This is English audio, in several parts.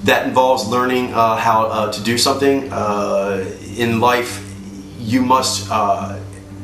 That involves learning how to do something. In life, you must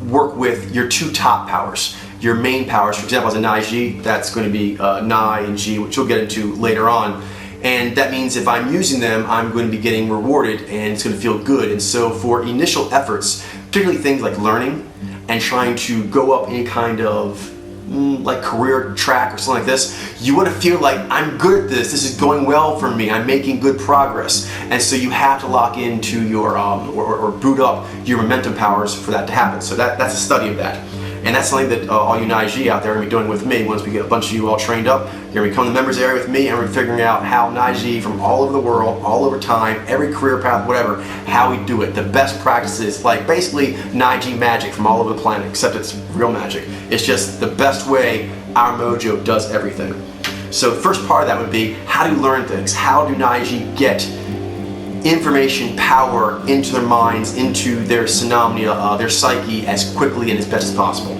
work with your two top powers, your main powers. For example, as a Nai-Ji, that's going to be Nai and Ji, which we'll get into later on. And that means if I'm using them, I'm going to be getting rewarded and it's going to feel good. And so for initial efforts, particularly things like learning and trying to go up any kind of like career track or something like this, you want to feel like I'm good at this is going well for me, I'm making good progress. And so you have to lock into your or boot up your momentum powers for that to happen. So that's a study of that. And that's something that all you Nai-Ji out there are going to be doing with me. Once we get a bunch of you all trained up, you're going to become the members area with me, and we're figuring out how Nai-Ji from all over the world, all over time, every career path, whatever, how we do it. The best practices, like basically Nai-Ji magic from all over the planet, except it's real magic. It's just the best way our Mojo does everything. So the first part of that would be, how do you learn things? How do Nai-Ji get information, power into their minds, into their phenomena, their psyche as quickly and as best as possible?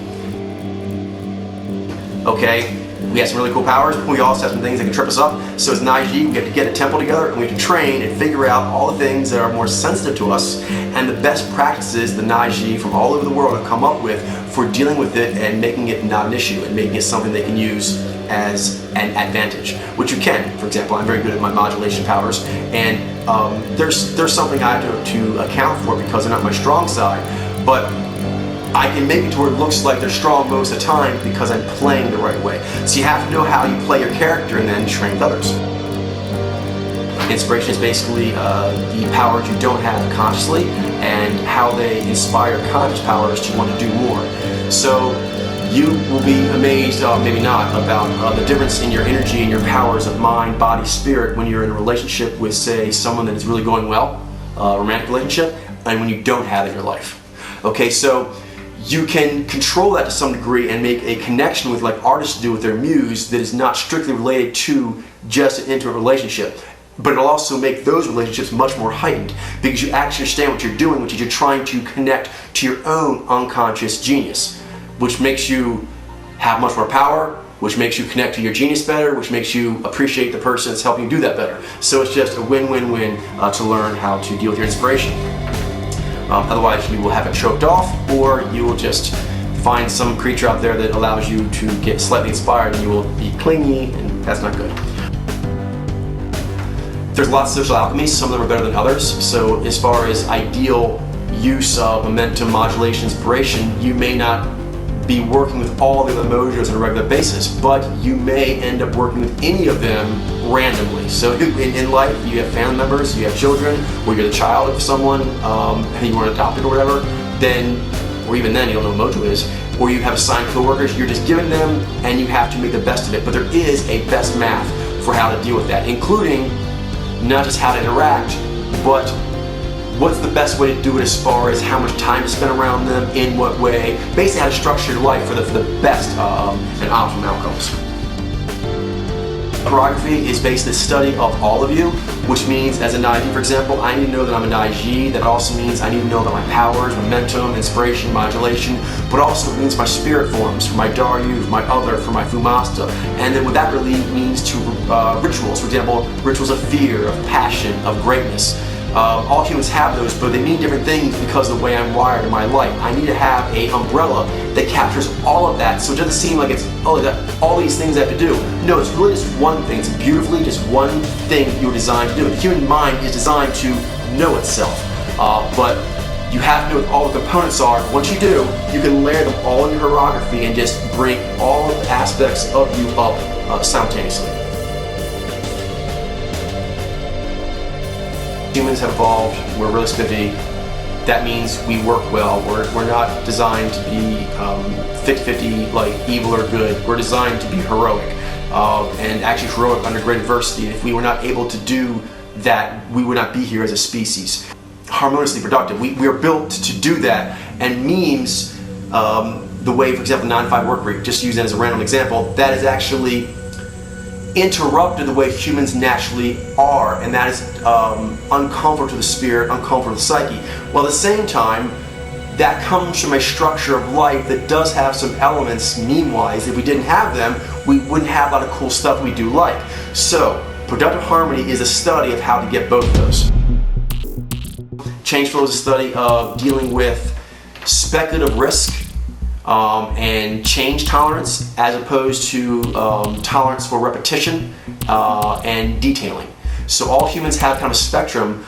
Okay, we have some really cool powers, but we also have some things that can trip us up. So as Nai-Ji, we have to get a temple together and we have to train and figure out all the things that are more sensitive to us and the best practices the Nai-Ji from all over the world have come up with for dealing with it and making it not an issue and making it something they can use as an advantage, which you can. For example, I'm very good at my modulation powers, and there's something I have to account for because they're not my strong side, but I can make it to where it looks like they're strong most of the time because I'm playing the right way. So you have to know how you play your character and then train with others. Inspiration is basically the powers you don't have consciously and how they inspire conscious powers to want to do more. So you will be amazed, maybe not, about the difference in your energy and your powers of mind, body, spirit when you're in a relationship with, say, someone that is really going well, a romantic relationship, and when you don't have it in your life. Okay, so you can control that to some degree and make a connection with, like artists do with their muse, that is not strictly related to just an intimate relationship. But it'll also make those relationships much more heightened because you actually understand what you're doing, which is you're trying to connect to your own unconscious genius, which makes you have much more power, which makes you connect to your genius better, which makes you appreciate the person that's helping you do that better. So it's just a win-win-win to learn how to deal with your inspiration. Otherwise you will have it choked off, or you will just find some creature out there that allows you to get slightly inspired and you will be clingy, and that's not good. There's lots of social alchemies, some of them are better than others. So as far as ideal use of momentum, modulation, inspiration, you may not be working with all the other mojos on a regular basis, but you may end up working with any of them randomly. So in life, you have family members, you have children, or you're the child of someone, and you weren't adopted or whatever, then, or even then you don't know what Mojo is, or you have assigned coworkers, you're just giving them and you have to make the best of it. But there is a best math for how to deal with that, including not just how to interact, but what's the best way to do it as far as how much time to spend around them, in what way, basically how to structure your life for the best and optimum outcomes. Herography is basically the study of all of you, which means as a Nai-Ji, for example, I need to know that I'm a Nai-Ji. That also means I need to know that my powers, momentum, inspiration, modulation, but also means my spirit forms, for my Dar'yu, for my Uthur, for my Fumasta. And then what that really means to rituals, for example, rituals of fear, of passion, of greatness. All humans have those, but they mean different things because of the way I'm wired in my life. I need to have an umbrella that captures all of that, so it doesn't seem like it's all these things I have to do. No, it's really just one thing. It's beautifully just one thing you were designed to do. The human mind is designed to know itself, but you have to know what all the components are. Once you do, you can layer them all in your herography and just bring all the aspects of you up simultaneously. Humans have evolved, we're really spiffy. That means we work well. We're not designed to be 50-50, like evil or good. We're designed to be heroic, and actually heroic under great adversity. And if we were not able to do that, we would not be here as a species. Harmoniously productive. We are built to do that, and memes, the way, for example, 9-to-5 work week, just use that as a random example, that is actually interrupted the way humans naturally are, and that is uncomfortable to the spirit, uncomfortable to the psyche. While at the same time, that comes from a structure of life that does have some elements meme-wise. If we didn't have them, we wouldn't have a lot of cool stuff we do like. So, Productive harmony is a study of how to get both of those. Change flow is a study of dealing with speculative risk and change tolerance, as opposed to tolerance for repetition and detailing. So all humans have kind of a spectrum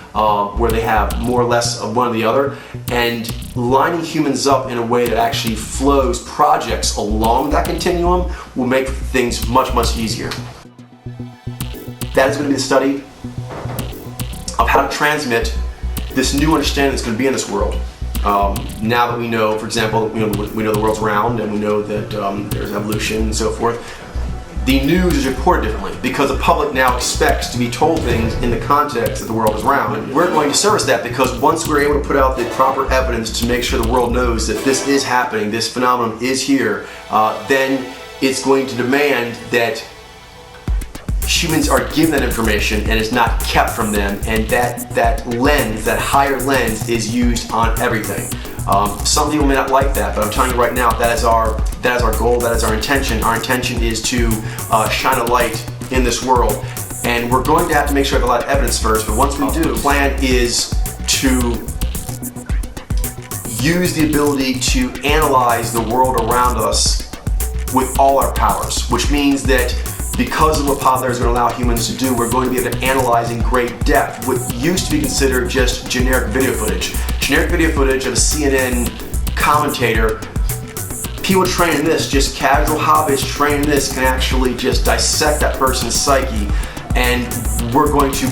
where they have more or less of one or the other, and lining humans up in a way that actually flows projects along that continuum will make things much, much easier. That is going to be the study of how to transmit this new understanding that's going to be in this world. Now that we know, for example, we know the world's round, and we know that there's evolution and so forth, the news is reported differently because the public now expects to be told things in the context that the world is round. We're going to service that because once we're able to put out the proper evidence to make sure the world knows that this is happening, this phenomenon is here, then it's going to demand that humans are given that information and it's not kept from them, and that lens, that higher lens, is used on everything. Some people may not like that, but I'm telling you right now, that is our goal, that is our intention. Our intention is to shine a light in this world, and we're going to have to make sure we have a lot of evidence first, but once we do, the plan is to use the ability to analyze the world around us with all our powers, which means that because of what Pod'Lair is going to allow humans to do, we're going to be able to analyze in great depth what used to be considered just generic video footage. Generic video footage of a CNN commentator, people trained in this, just casual hobbyists trained in this, can actually just dissect that person's psyche, and we're going to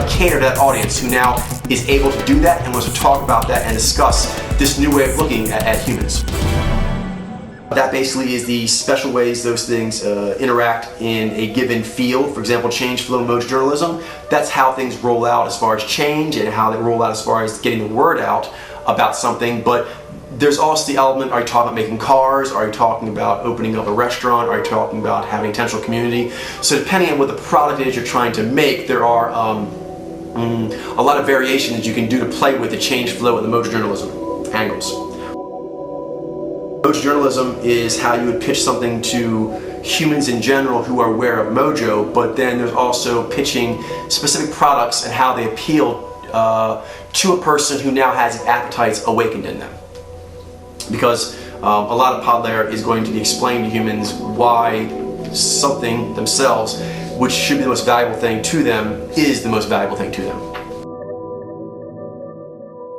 cater to that audience who now is able to do that and wants to talk about that and discuss this new way of looking at humans. That basically is the special ways those things interact in a given field. For example, change flow and Mojo journalism. That's how things roll out as far as change and how they roll out as far as getting the word out about something. But there's also the element, are you talking about making cars? Are you talking about opening up a restaurant? Are you talking about having intentional community? So depending on what the product is you're trying to make, there are a lot of variations you can do to play with the change flow and the Mojo journalism angles. Mojo journalism is how you would pitch something to humans in general who are aware of Mojo, but then there's also pitching specific products and how they appeal to a person who now has appetites awakened in them. Because a lot of Pod'Lair is going to be explaining to humans why something themselves, which should be the most valuable thing to them, is the most valuable thing to them.